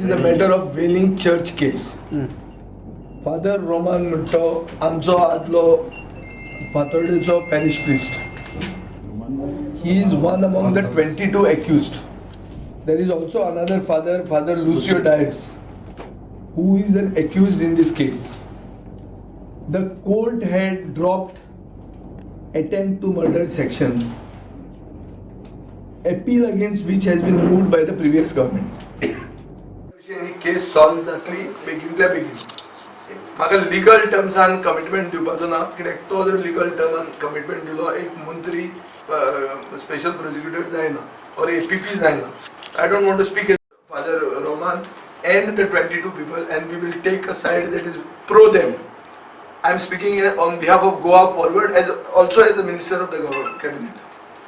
the matter of Velim church case. Father Roman म्हणतो आमचो आदलो फातोर्डेचो parish priest. He is one among the 22 accused. There is also another father, Father Lucio Dias, who is an accused in this case. The court had dropped attempt to murder section, appeal against which has been moved by the previous government. He case solved जातली बेगिनतल्या बेगीन. म्हाका legal टर्म्सान commitment दिवपाचो ना, कित्याक तो जर legal टर्मान commitment दिलो एक मंत्री स्पेशल प्रोसिक्यूटर जायना or APP जायना. I don't want to speak as Father Roman and the 22 people, and we will take a side that is pro them. I am speaking on behalf of Goa Forward as also as the Minister of the Government Cabinet.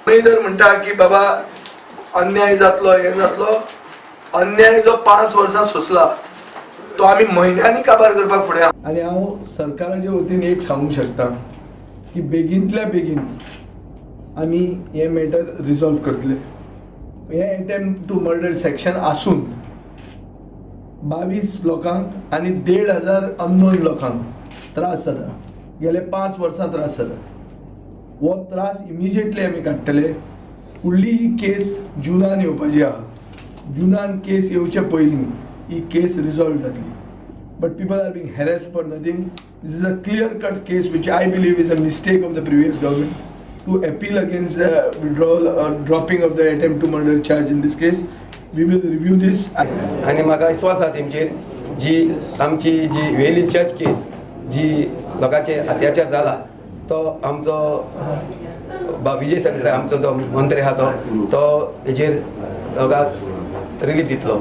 नाही तर म्हणता की बाबा अन्याय जातलो हे जातलो, अन्याय जो 5 वर्सां सोसला तो आम्ही महिन्यांनी काबार करपाक फुडें. आनी हांव सरकाराच्या वतीन एक सांगूंक शकता की बेगिनतल्या बेगीन आमी हे मॅटर रिजॉल्व करतले. हे अटेम्प्ट टू मर्डर सेक्शन आसून 22 लोकांक आनी 1,500 अननोन लोकांक त्रास जाता. गेले 5 वर्सां त्रास जाता. वो त्रास इमिजिएटली आमी काडटले. फुडली ही केस जुनान येवपाची आहा. जुनान केस येवचे पयलीं ही केस रिजॉल्व जातली. But people are being harassed for nothing. This is a clear-cut case which I believe is a mistake of the previous government to appeal against the withdrawal or dropping of the attempt to murder charge in this case. We will review this. आणि म्हाका विश्वास आसा तेंचेर जी आमची जी वेलीम church केस जी लोकांचे अत्याचार जाला तो आमचो विजय सरदेसाय आमचो जो मंत्री आहा तो हेजेर लोकांक रिलीफ दितलो.